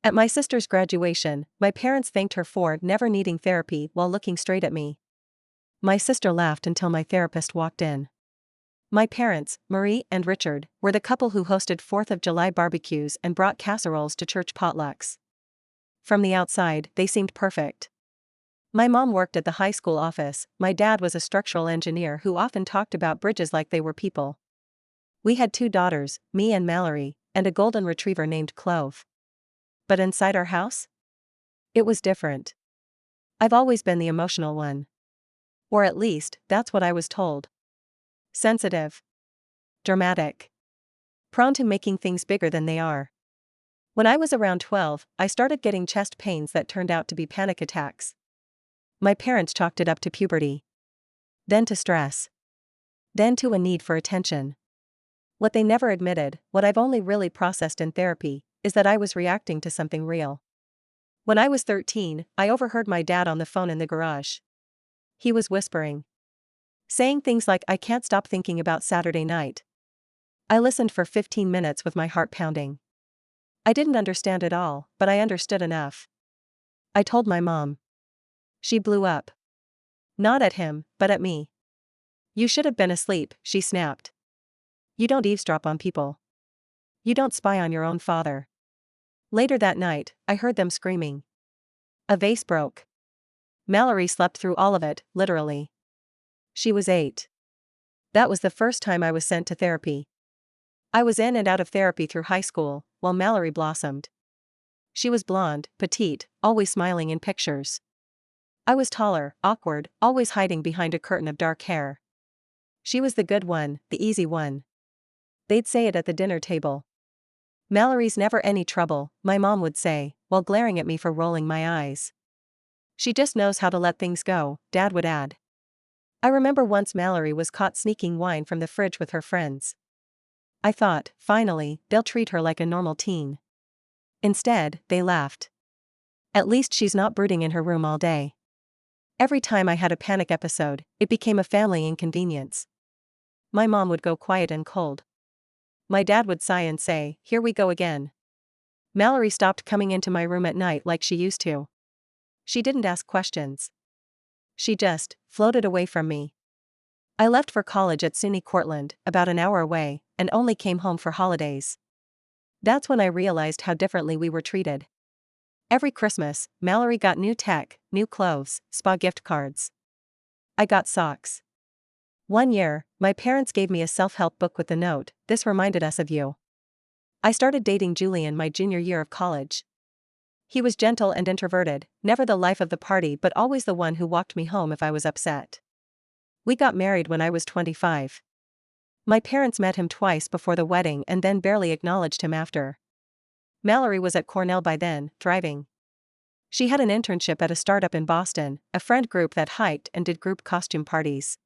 At my sister's graduation, my parents thanked her for never needing therapy while looking straight at me. My sister laughed until my therapist walked in. My parents, Marie and Richard, were the couple who hosted 4th of July barbecues and brought casseroles to church potlucks. From the outside, they seemed perfect. My mom worked at the high school office, my dad was a structural engineer who often talked about bridges like they were people. We had 2 daughters, me and Mallory, and a golden retriever named Clove. But inside our house? It was different. I've always been the emotional one. Or at least, that's what I was told. Sensitive. Dramatic. Prone to making things bigger than they are. When I was around 12, I started getting chest pains that turned out to be panic attacks. My parents chalked it up to puberty. Then to stress. Then to a need for attention. What they never admitted, what I've only really processed in therapy, is that I was reacting to something real. When I was 13, I overheard my dad on the phone in the garage. He was whispering. Saying things like, "I can't stop thinking about Saturday night." I listened for 15 minutes with my heart pounding. I didn't understand it all, but I understood enough. I told my mom. She blew up. Not at him, but at me. "You should have been asleep," she snapped. "You don't eavesdrop on people. You don't spy on your own father." Later that night, I heard them screaming. A vase broke. Mallory slept through all of it, literally. She was 8. That was the first time I was sent to therapy. I was in and out of therapy through high school, while Mallory blossomed. She was blonde, petite, always smiling in pictures. I was taller, awkward, always hiding behind a curtain of dark hair. She was the good one, the easy one. They'd say it at the dinner table. "Mallory's never any trouble," my mom would say, while glaring at me for rolling my eyes. "She just knows how to let things go," Dad would add. I remember once Mallory was caught sneaking wine from the fridge with her friends. I thought, finally, they'll treat her like a normal teen. Instead, they laughed. "At least she's not brooding in her room all day." Every time I had a panic episode, it became a family inconvenience. My mom would go quiet and cold. My dad would sigh and say, "Here we go again." Mallory stopped coming into my room at night like she used to. She didn't ask questions. She just floated away from me. I left for college at SUNY Cortland, about an hour away, and only came home for holidays. That's when I realized how differently we were treated. Every Christmas, Mallory got new tech, new clothes, spa gift cards. I got socks. One year, my parents gave me a self-help book with the note, "This reminded us of you." I started dating Julian my junior year of college. He was gentle and introverted, never the life of the party but always the one who walked me home if I was upset. We got married when I was 25. My parents met him twice before the wedding and then barely acknowledged him after. Mallory was at Cornell by then, thriving. She had an internship at a startup in Boston, a friend group that hiked and did group costume parties.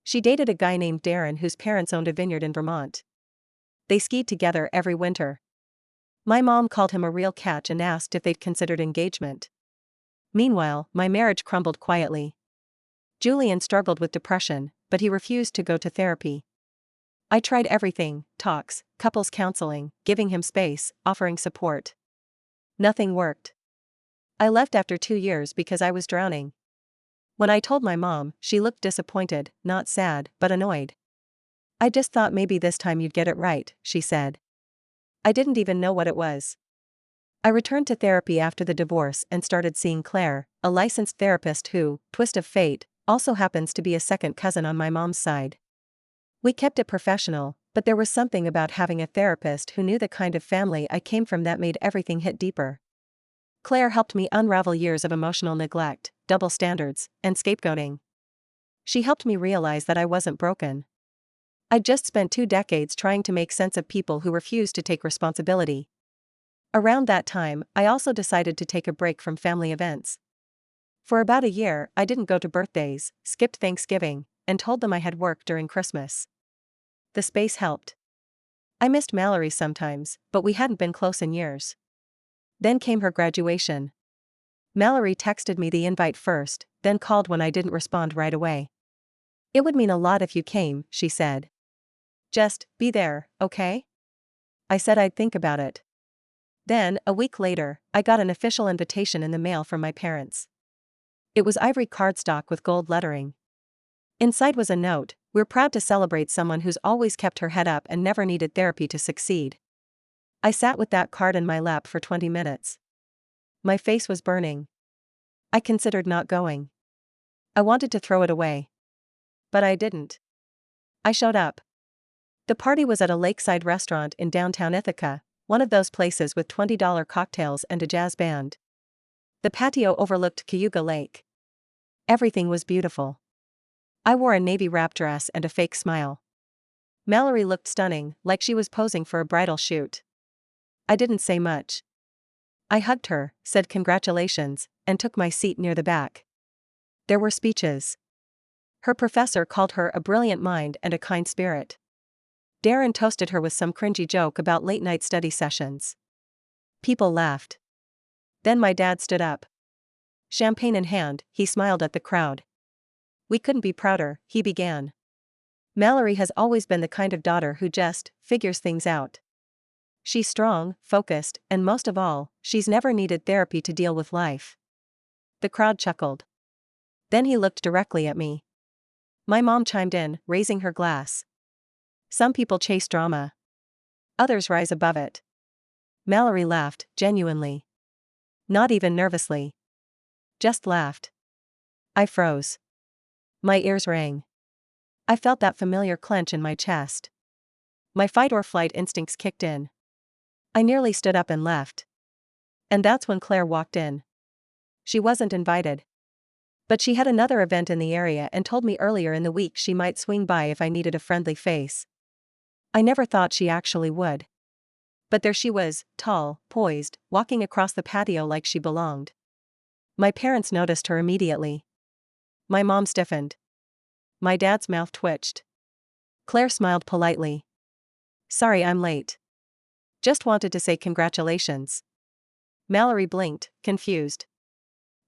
She dated a guy named Darren whose parents owned a vineyard in Vermont. They skied together every winter. My mom called him a real catch and asked if they'd considered engagement. Meanwhile, my marriage crumbled quietly. Julian struggled with depression, but he refused to go to therapy. I tried everything: talks, couples counseling, giving him space, offering support. Nothing worked. I left after 2 years because I was drowning. When I told my mom, she looked disappointed, not sad, but annoyed. "I just thought maybe this time you'd get it right," she said. I didn't even know what it was. I returned to therapy after the divorce and started seeing Claire, a licensed therapist who, twist of fate, also happens to be a second cousin on my mom's side. We kept it professional, but there was something about having a therapist who knew the kind of family I came from that made everything hit deeper. Claire helped me unravel years of emotional neglect, double standards, and scapegoating. She helped me realize that I wasn't broken. I'd just spent 2 decades trying to make sense of people who refused to take responsibility. Around that time, I also decided to take a break from family events. For about a year, I didn't go to birthdays, skipped Thanksgiving, and told them I had work during Christmas. The space helped. I missed Mallory sometimes, but we hadn't been close in years. Then came her graduation. Mallory texted me the invite first, then called when I didn't respond right away. "It would mean a lot if you came," she said. "Just be there, okay?" I said I'd think about it. Then, a week later, I got an official invitation in the mail from my parents. It was ivory cardstock with gold lettering. Inside was a note: "We're proud to celebrate someone who's always kept her head up and never needed therapy to succeed." I sat with that card in my lap for 20 minutes. My face was burning. I considered not going. I wanted to throw it away. But I didn't. I showed up. The party was at a lakeside restaurant in downtown Ithaca, one of those places with $20 cocktails and a jazz band. The patio overlooked Cayuga Lake. Everything was beautiful. I wore a navy wrap dress and a fake smile. Mallory looked stunning, like she was posing for a bridal shoot. I didn't say much. I hugged her, said congratulations, and took my seat near the back. There were speeches. Her professor called her a brilliant mind and a kind spirit. Darren toasted her with some cringy joke about late-night study sessions. People laughed. Then my dad stood up. Champagne in hand, he smiled at the crowd. "We couldn't be prouder," he began. "Mallory has always been the kind of daughter who just figures things out. She's strong, focused, and most of all, she's never needed therapy to deal with life." The crowd chuckled. Then he looked directly at me. My mom chimed in, raising her glass. "Some people chase drama. Others rise above it." Mallory laughed, genuinely. Not even nervously. Just laughed. I froze. My ears rang. I felt that familiar clench in my chest. My fight-or-flight instincts kicked in. I nearly stood up and left. And that's when Claire walked in. She wasn't invited. But she had another event in the area and told me earlier in the week she might swing by if I needed a friendly face. I never thought she actually would. But there she was, tall, poised, walking across the patio like she belonged. My parents noticed her immediately. My mom stiffened. My dad's mouth twitched. Claire smiled politely. "Sorry I'm late. Just wanted to say congratulations." Mallory blinked, confused.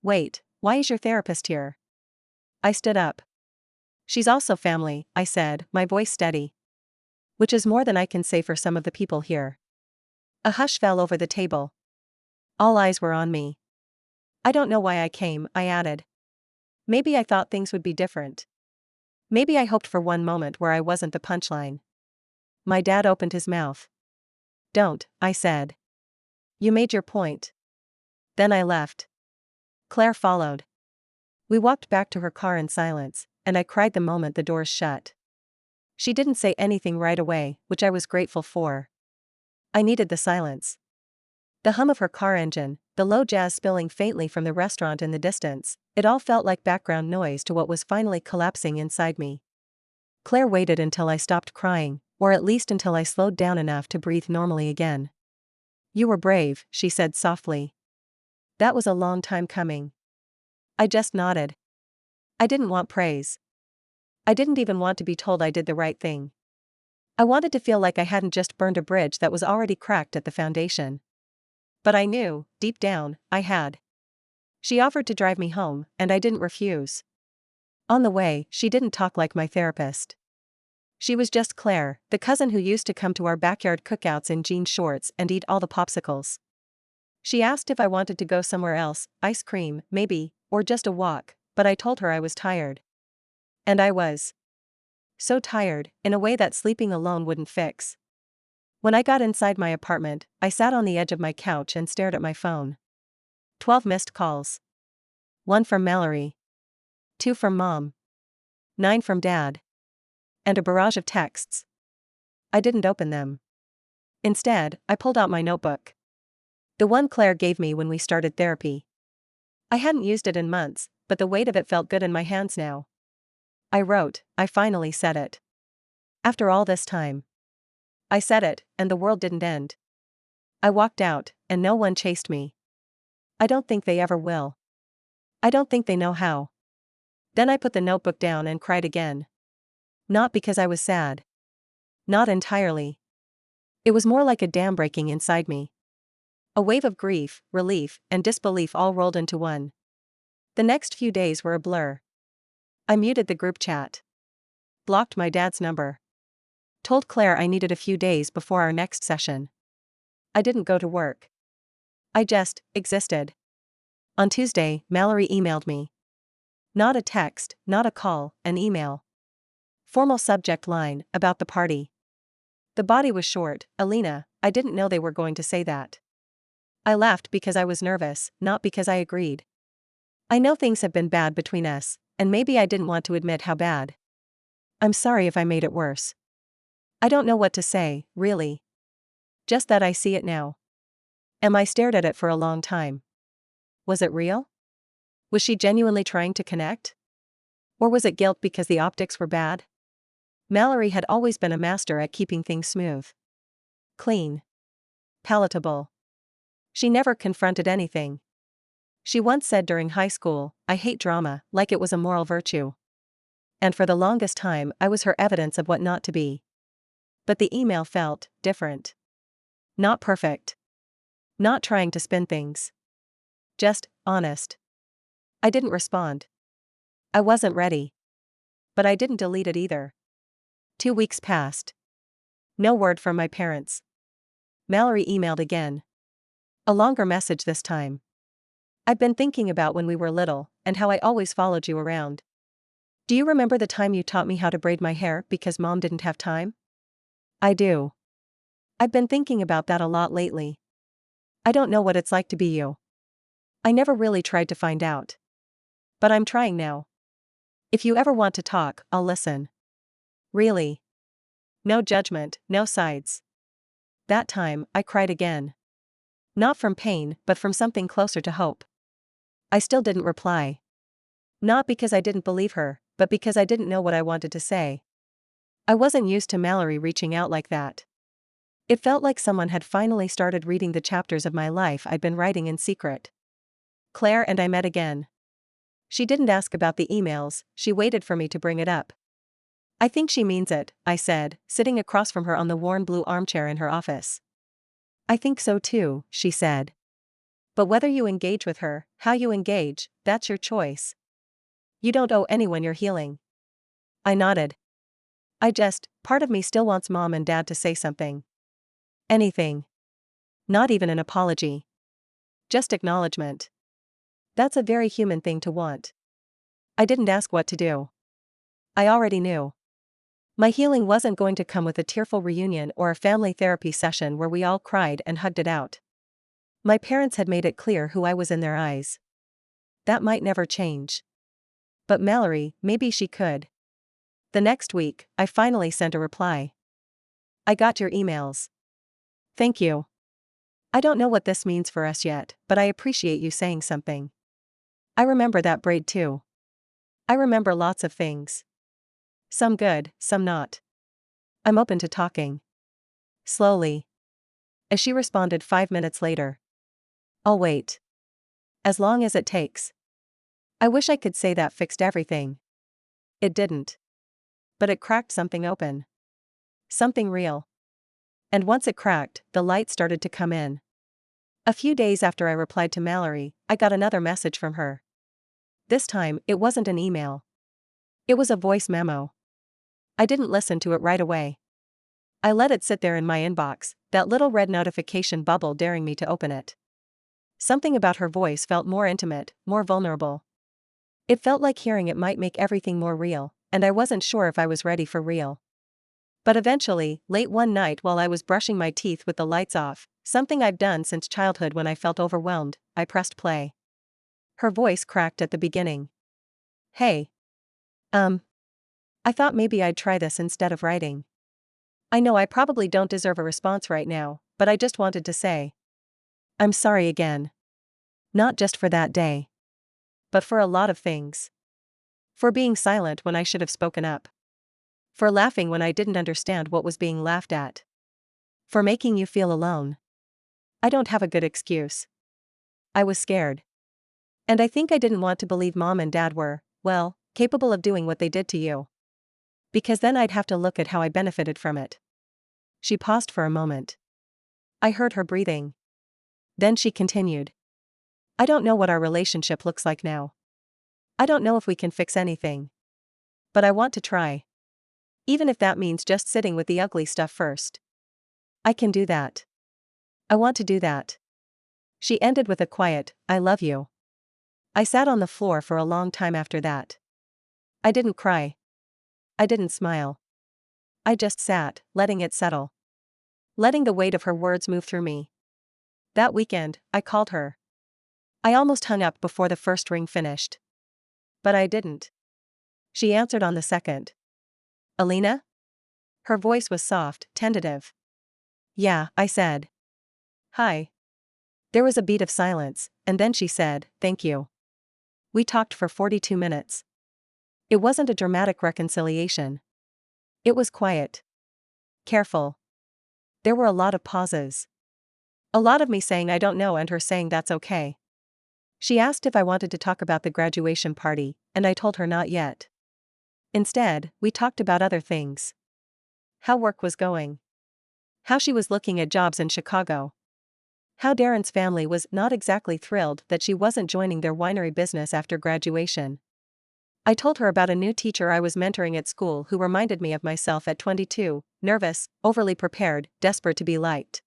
"Wait, why is your therapist here?" I stood up. "She's also family," I said, my voice steady. "Which is more than I can say for some of the people here." A hush fell over the table. All eyes were on me. "I don't know why I came," I added. "Maybe I thought things would be different. Maybe I hoped for one moment where I wasn't the punchline." My dad opened his mouth. "Don't," I said. "You made your point." Then I left. Claire followed. We walked back to her car in silence, and I cried the moment the doors shut. She didn't say anything right away, which I was grateful for. I needed the silence. The hum of her car engine, the low jazz spilling faintly from the restaurant in the distance, it all felt like background noise to what was finally collapsing inside me. Claire waited until I stopped crying, or at least until I slowed down enough to breathe normally again. "You were brave," she said softly. "That was a long time coming." I just nodded. I didn't want praise. I didn't even want to be told I did the right thing. I wanted to feel like I hadn't just burned a bridge that was already cracked at the foundation. But I knew, deep down, I had. She offered to drive me home, and I didn't refuse. On the way, she didn't talk like my therapist. She was just Claire, the cousin who used to come to our backyard cookouts in jean shorts and eat all the popsicles. She asked if I wanted to go somewhere else, ice cream, maybe, or just a walk, but I told her I was tired. And I was. So tired, in a way that sleeping alone wouldn't fix. When I got inside my apartment, I sat on the edge of my couch and stared at my phone. 12 missed calls. 1 from Mallory. 2 from Mom. 9 from Dad. And a barrage of texts. I didn't open them. Instead, I pulled out my notebook. The one Claire gave me when we started therapy. I hadn't used it in months, but the weight of it felt good in my hands now. I wrote, I finally said it. After all this time. I said it, and the world didn't end. I walked out, and no one chased me. I don't think they ever will. I don't think they know how. Then I put the notebook down and cried again. Not because I was sad. Not entirely. It was more like a dam breaking inside me. A wave of grief, relief, and disbelief all rolled into one. The next few days were a blur. I muted the group chat. Blocked my dad's number. Told Claire I needed a few days before our next session. I didn't go to work. I just existed. On Tuesday, Mallory emailed me. Not a text, not a call, an email. Formal subject line, about the party. The body was short, Alina, I didn't know they were going to say that. I laughed because I was nervous, not because I agreed. I know things have been bad between us, and maybe I didn't want to admit how bad. I'm sorry if I made it worse. I don't know what to say, really. Just that I see it now. I stared at it for a long time. Was it real? Was she genuinely trying to connect? Or was it guilt because the optics were bad? Mallory had always been a master at keeping things smooth. Clean. Palatable. She never confronted anything. She once said during high school, "I hate drama," like it was a moral virtue. And for the longest time I was her evidence of what not to be. But the email felt different. Not perfect. Not trying to spin things. Just honest. I didn't respond. I wasn't ready. But I didn't delete it either. 2 weeks passed. No word from my parents. Mallory emailed again. A longer message this time. I've been thinking about when we were little, and how I always followed you around. Do you remember the time you taught me how to braid my hair because mom didn't have time? I do. I've been thinking about that a lot lately. I don't know what it's like to be you. I never really tried to find out. But I'm trying now. If you ever want to talk, I'll listen. Really. No judgment, no sides. That time, I cried again. Not from pain, but from something closer to hope. I still didn't reply. Not because I didn't believe her, but because I didn't know what I wanted to say. I wasn't used to Mallory reaching out like that. It felt like someone had finally started reading the chapters of my life I'd been writing in secret. Claire and I met again. She didn't ask about the emails, she waited for me to bring it up. I think she means it, I said, sitting across from her on the worn blue armchair in her office. I think so too, she said. But whether you engage with her, how you engage, that's your choice. You don't owe anyone your healing. I nodded. Part of me still wants mom and dad to say something. Anything. Not even an apology. Just acknowledgement. That's a very human thing to want. I didn't ask what to do. I already knew. My healing wasn't going to come with a tearful reunion or a family therapy session where we all cried and hugged it out. My parents had made it clear who I was in their eyes. That might never change. But Mallory, maybe she could. The next week, I finally sent a reply. I got your emails. Thank you. I don't know what this means for us yet, but I appreciate you saying something. I remember that braid too. I remember lots of things. Some good, some not. I'm open to talking. Slowly. As she responded 5 minutes later. I'll wait. As long as it takes. I wish I could say that fixed everything. It didn't. But it cracked something open. Something real. And once it cracked, the light started to come in. A few days after I replied to Mallory, I got another message from her. This time, it wasn't an email. It was a voice memo. I didn't listen to it right away. I let it sit there in my inbox, that little red notification bubble daring me to open it. Something about her voice felt more intimate, more vulnerable. It felt like hearing it might make everything more real, and I wasn't sure if I was ready for real. But eventually, late one night while I was brushing my teeth with the lights off, something I've done since childhood when I felt overwhelmed, I pressed play. Her voice cracked at the beginning. Hey. I thought maybe I'd try this instead of writing. I know I probably don't deserve a response right now, but I just wanted to say. I'm sorry again. Not just for that day. But for a lot of things. For being silent when I should have spoken up. For laughing when I didn't understand what was being laughed at. For making you feel alone. I don't have a good excuse. I was scared. And I think I didn't want to believe mom and dad were, well, capable of doing what they did to you. Because then I'd have to look at how I benefited from it. She paused for a moment. I heard her breathing. Then she continued. I don't know what our relationship looks like now. I don't know if we can fix anything. But I want to try. Even if that means just sitting with the ugly stuff first. I can do that. I want to do that. She ended with a quiet, "I love you." I sat on the floor for a long time after that. I didn't cry. I didn't smile. I just sat, letting it settle. Letting the weight of her words move through me. That weekend, I called her. I almost hung up before the first ring finished. But I didn't. She answered on the second. "Alina?" Her voice was soft, tentative. "Yeah," I said. "Hi." There was a beat of silence, and then she said, "Thank you." We talked for 42 minutes. It wasn't a dramatic reconciliation. It was quiet. Careful. There were a lot of pauses. A lot of me saying I don't know and her saying that's okay. She asked if I wanted to talk about the graduation party, and I told her not yet. Instead, we talked about other things. How work was going. How she was looking at jobs in Chicago. How Darren's family was not exactly thrilled that she wasn't joining their winery business after graduation. I told her about a new teacher I was mentoring at school who reminded me of myself at 22, nervous, overly prepared, desperate to be liked.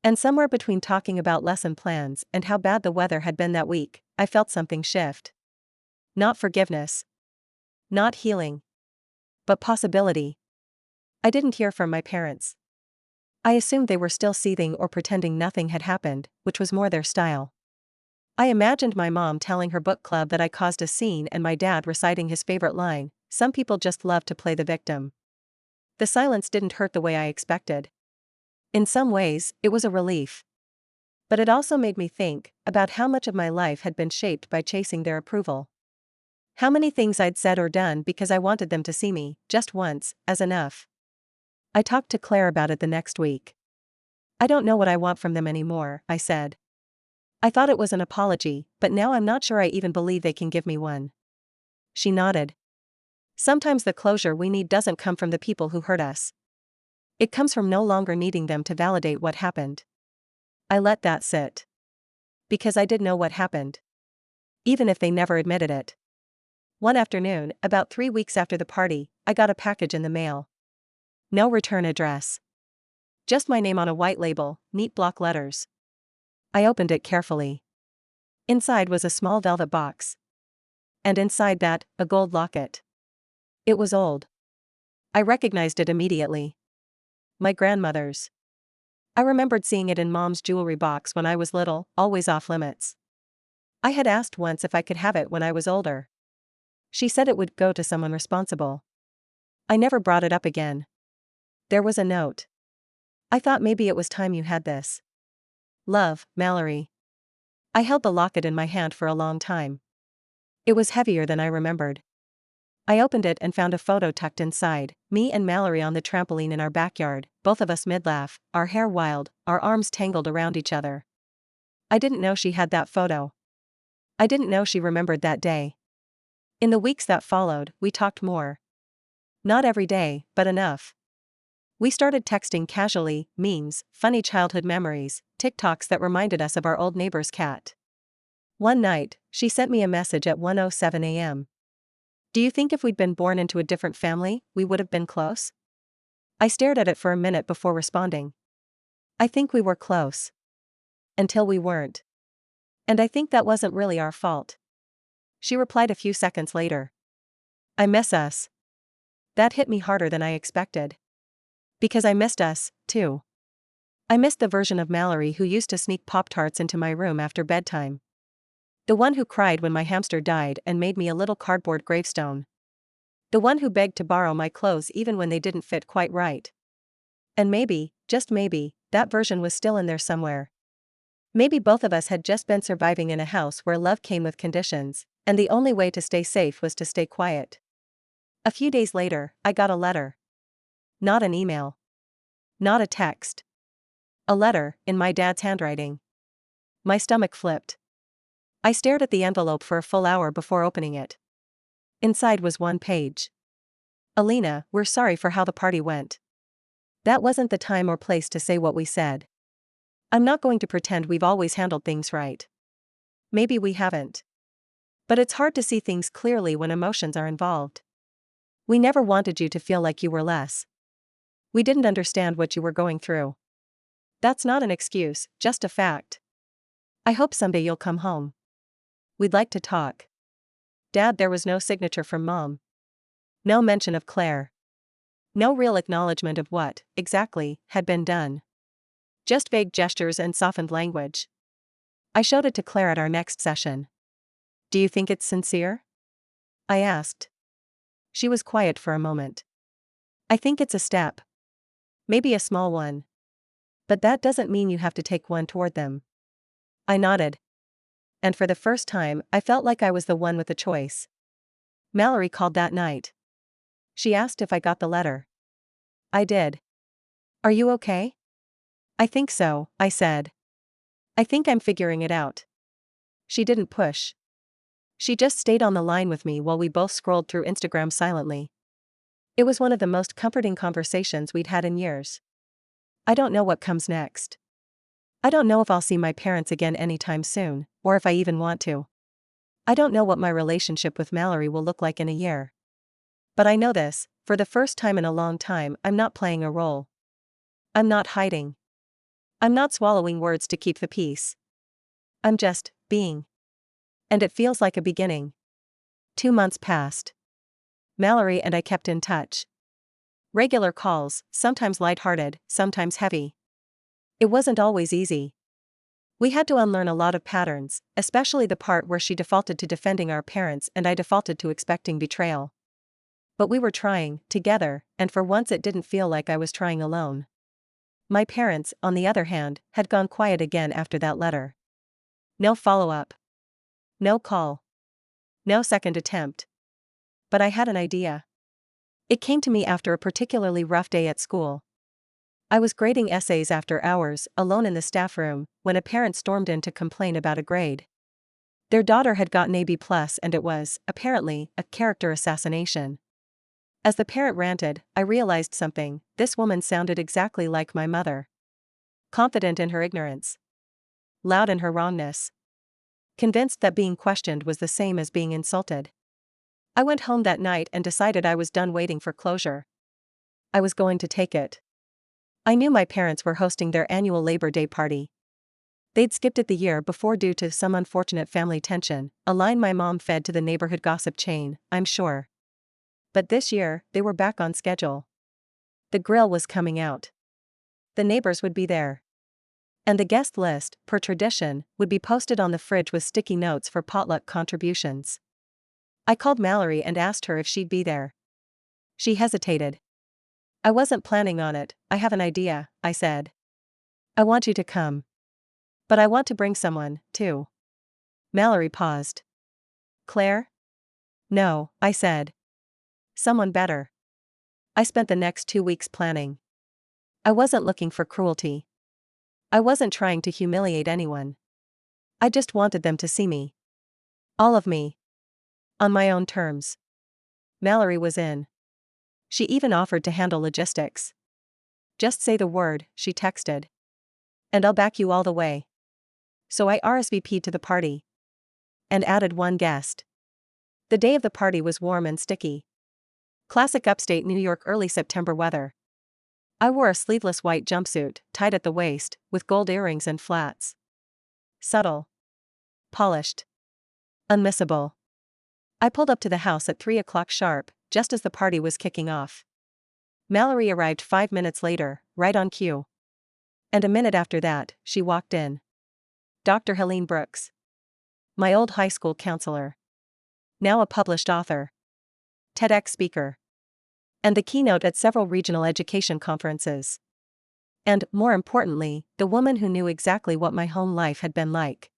And somewhere between talking about lesson plans and how bad the weather had been that week, I felt something shift. Not forgiveness. Not healing. But possibility. I didn't hear from my parents. I assumed they were still seething or pretending nothing had happened, which was more their style. I imagined my mom telling her book club that I caused a scene and my dad reciting his favorite line, "Some people just love to play the victim." The silence didn't hurt the way I expected. In some ways, it was a relief. But it also made me think about how much of my life had been shaped by chasing their approval. How many things I'd said or done because I wanted them to see me, just once, as enough. I talked to Claire about it the next week. "I don't know what I want from them anymore," I said. I thought it was an apology, but now I'm not sure I even believe they can give me one. She nodded. Sometimes the closure we need doesn't come from the people who hurt us. It comes from no longer needing them to validate what happened. I let that sit. Because I did know what happened. Even if they never admitted it. One afternoon, about 3 weeks after the party, I got a package in the mail. No return address. Just my name on a white label, neat block letters. I opened it carefully. Inside was a small velvet box. And inside that, a gold locket. It was old. I recognized it immediately. My grandmother's. I remembered seeing it in Mom's jewelry box when I was little, always off limits. I had asked once if I could have it when I was older. She said it would go to someone responsible. I never brought it up again. There was a note. "I thought maybe it was time you had this. Love, Mallory." I held the locket in my hand for a long time. It was heavier than I remembered. I opened it and found a photo tucked inside, me and Mallory on the trampoline in our backyard, both of us mid-laugh, our hair wild, our arms tangled around each other. I didn't know she had that photo. I didn't know she remembered that day. In the weeks that followed, we talked more. Not every day, but enough. We started texting casually, memes, funny childhood memories, TikToks that reminded us of our old neighbor's cat. One night, she sent me a message at 1:07 a.m. "Do you think if we'd been born into a different family, we would have been close?" I stared at it for a minute before responding. I think we were close. Until we weren't. And I think that wasn't really our fault. She replied a few seconds later. "I miss us." That hit me harder than I expected. Because I missed us, too. I missed the version of Mallory who used to sneak Pop-Tarts into my room after bedtime. The one who cried when my hamster died and made me a little cardboard gravestone. The one who begged to borrow my clothes even when they didn't fit quite right. And maybe, just maybe, that version was still in there somewhere. Maybe both of us had just been surviving in a house where love came with conditions, and the only way to stay safe was to stay quiet. A few days later, I got a letter. Not an email. Not a text. A letter, in my dad's handwriting. My stomach flipped. I stared at the envelope for a full hour before opening it. Inside was one page. "Alina, we're sorry for how the party went. That wasn't the time or place to say what we said. I'm not going to pretend we've always handled things right. Maybe we haven't. But it's hard to see things clearly when emotions are involved. We never wanted you to feel like you were less. We didn't understand what you were going through. That's not an excuse, just a fact. I hope someday you'll come home. We'd like to talk. Dad, there was no signature from Mom. No mention of Claire. No real acknowledgement of what, exactly, had been done. Just vague gestures and softened language. I showed it to Claire at our next session. Do you think it's sincere? I asked. She was quiet for a moment. I think it's a step. Maybe a small one. But that doesn't mean you have to take one toward them. I nodded. And for the first time, I felt like I was the one with the choice. Mallory called that night. She asked if I got the letter. I did. Are you okay? I think so, I said. I think I'm figuring it out. She didn't push. She just stayed on the line with me while we both scrolled through Instagram silently. It was one of the most comforting conversations we'd had in years. I don't know what comes next. I don't know if I'll see my parents again anytime soon, or if I even want to. I don't know what my relationship with Mallory will look like in a year. But I know this, for the first time in a long time, I'm not playing a role. I'm not hiding. I'm not swallowing words to keep the peace. I'm just being. And it feels like a beginning. 2 months passed. Mallory and I kept in touch. Regular calls, sometimes lighthearted, sometimes heavy. It wasn't always easy. We had to unlearn a lot of patterns, especially the part where she defaulted to defending our parents and I defaulted to expecting betrayal. But we were trying, together, and for once it didn't feel like I was trying alone. My parents, on the other hand, had gone quiet again after that letter. No follow-up. No call. No second attempt. But I had an idea. It came to me after a particularly rough day at school. I was grading essays after hours, alone in the staff room, when a parent stormed in to complain about a grade. Their daughter had gotten a B+ and it was, apparently, a character assassination. As the parent ranted, I realized something. This woman sounded exactly like my mother. Confident in her ignorance. Loud in her wrongness. Convinced that being questioned was the same as being insulted. I went home that night and decided I was done waiting for closure. I was going to take it. I knew my parents were hosting their annual Labor Day party. They'd skipped it the year before due to some unfortunate family tension, a line my mom fed to the neighborhood gossip chain, I'm sure. But this year, they were back on schedule. The grill was coming out. The neighbors would be there. And the guest list, per tradition, would be posted on the fridge with sticky notes for potluck contributions. I called Mallory and asked her if she'd be there. She hesitated. I wasn't planning on it, I have an idea, I said. I want you to come. But I want to bring someone, too. Mallory paused. Claire? No, I said. Someone better. I spent the next 2 weeks planning. I wasn't looking for cruelty. I wasn't trying to humiliate anyone. I just wanted them to see me. All of me. On my own terms. Mallory was in. She even offered to handle logistics. Just say the word, she texted. And I'll back you all the way. So I RSVP'd to the party. And added one guest. The day of the party was warm and sticky. Classic upstate New York early September weather. I wore a sleeveless white jumpsuit, tied at the waist, with gold earrings and flats. Subtle. Polished. Unmissable. I pulled up to the house at 3 o'clock sharp, just as the party was kicking off. Mallory arrived 5 minutes later, right on cue. And a minute after that, she walked in. Dr. Helene Brooks. My old high school counselor. Now a published author. TEDx speaker. And the keynote at several regional education conferences. And, more importantly, the woman who knew exactly what my home life had been like.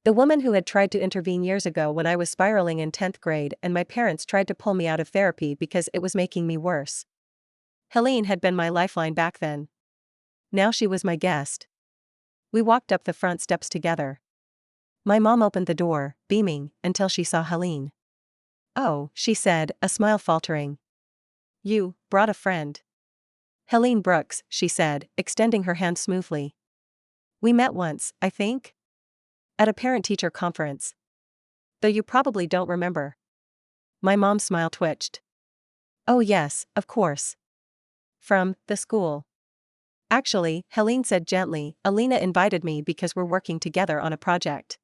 The woman who had tried to intervene years ago when I was spiraling in 10th grade and my parents tried to pull me out of therapy because it was making me worse. Helene had been my lifeline back then. Now she was my guest. We walked up the front steps together. My mom opened the door, beaming, until she saw Helene. Oh, she said, a smile faltering. You brought a friend. Helene Brooks, she said, extending her hand smoothly. We met once, I think? At a parent-teacher conference. Though you probably don't remember. My mom's smile twitched. Oh yes, of course. From the school. Actually, Helene said gently, Alina invited me because we're working together on a project.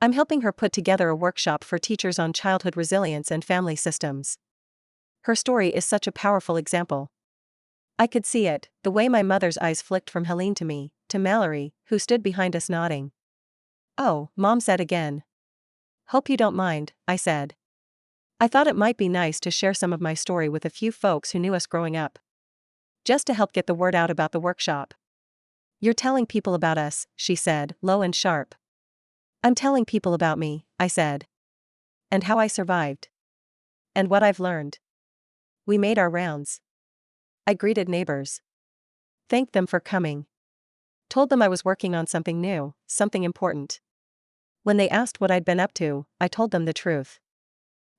I'm helping her put together a workshop for teachers on childhood resilience and family systems. Her story is such a powerful example. I could see it, the way my mother's eyes flicked from Helene to me, to Mallory, who stood behind us nodding. Oh, Mom said again. Hope you don't mind, I said. I thought it might be nice to share some of my story with a few folks who knew us growing up. Just to help get the word out about the workshop. You're telling people about us, she said, low and sharp. I'm telling people about me, I said. And how I survived. And what I've learned. We made our rounds. I greeted neighbors. Thanked them for coming. Told them I was working on something new, something important. When they asked what I'd been up to, I told them the truth.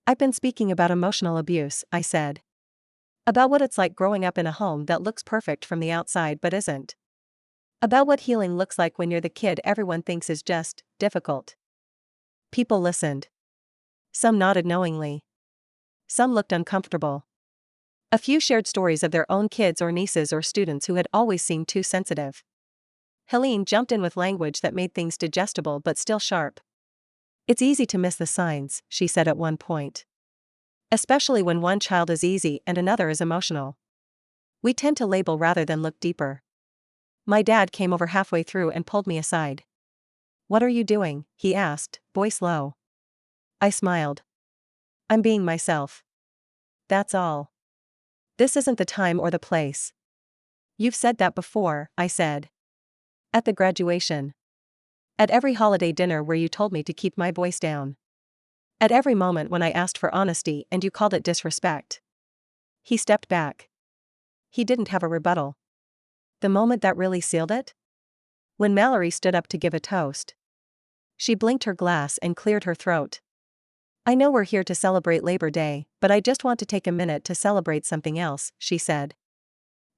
I've been speaking about emotional abuse, I said. About what it's like growing up in a home that looks perfect from the outside but isn't. About what healing looks like when you're the kid everyone thinks is just difficult. People listened. Some nodded knowingly. Some looked uncomfortable. A few shared stories of their own kids or nieces or students who had always seemed too sensitive. Helene jumped in with language that made things digestible but still sharp. It's easy to miss the signs, she said at one point. Especially when one child is easy and another is emotional. We tend to label rather than look deeper. My dad came over halfway through and pulled me aside. What are you doing? He asked, voice low. I smiled. I'm being myself. That's all. This isn't the time or the place. You've said that before, I said. At the graduation. At every holiday dinner where you told me to keep my voice down. At every moment when I asked for honesty and you called it disrespect. He stepped back. He didn't have a rebuttal. The moment that really sealed it? When Mallory stood up to give a toast. She blinked her glass and cleared her throat. I know we're here to celebrate Labor Day, but I just want to take a minute to celebrate something else, she said.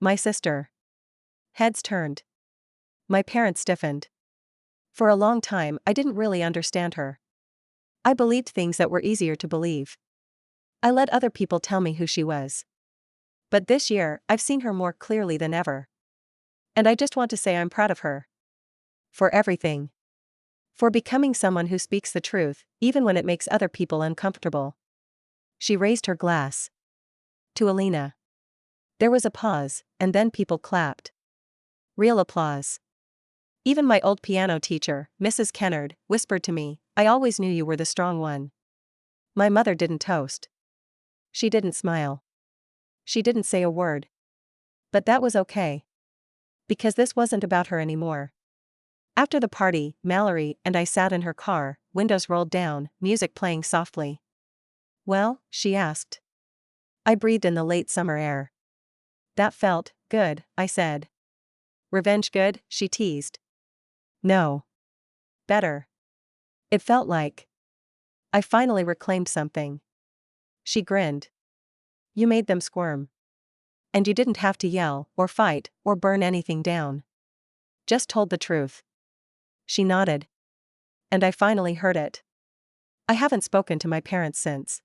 My sister. Heads turned. My parents stiffened. For a long time, I didn't really understand her. I believed things that were easier to believe. I let other people tell me who she was. But this year, I've seen her more clearly than ever. And I just want to say I'm proud of her. For everything. For becoming someone who speaks the truth, even when it makes other people uncomfortable. She raised her glass. To Alina. There was a pause, and then people clapped. Real applause. Even my old piano teacher, Mrs. Kennard, whispered to me, I always knew you were the strong one. My mother didn't toast. She didn't smile. She didn't say a word. But that was okay. Because this wasn't about her anymore. After the party, Mallory and I sat in her car, windows rolled down, music playing softly. Well, she asked. I breathed in the late summer air. That felt good, I said. Revenge good? She teased. No. Better. It felt like I finally reclaimed something. She grinned. You made them squirm. And you didn't have to yell, or fight, or burn anything down. Just told the truth. She nodded. And I finally heard it. I haven't spoken to my parents since.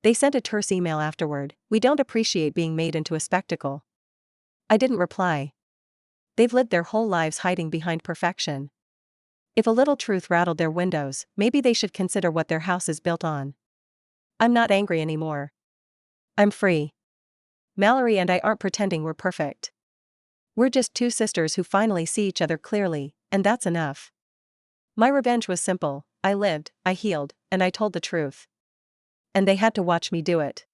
They sent a terse email afterward, we don't appreciate being made into a spectacle. I didn't reply. They've lived their whole lives hiding behind perfection. If a little truth rattled their windows, maybe they should consider what their house is built on. I'm not angry anymore. I'm free. Mallory and I aren't pretending we're perfect. We're just two sisters who finally see each other clearly, and that's enough. My revenge was simple, I lived, I healed, and I told the truth. And they had to watch me do it.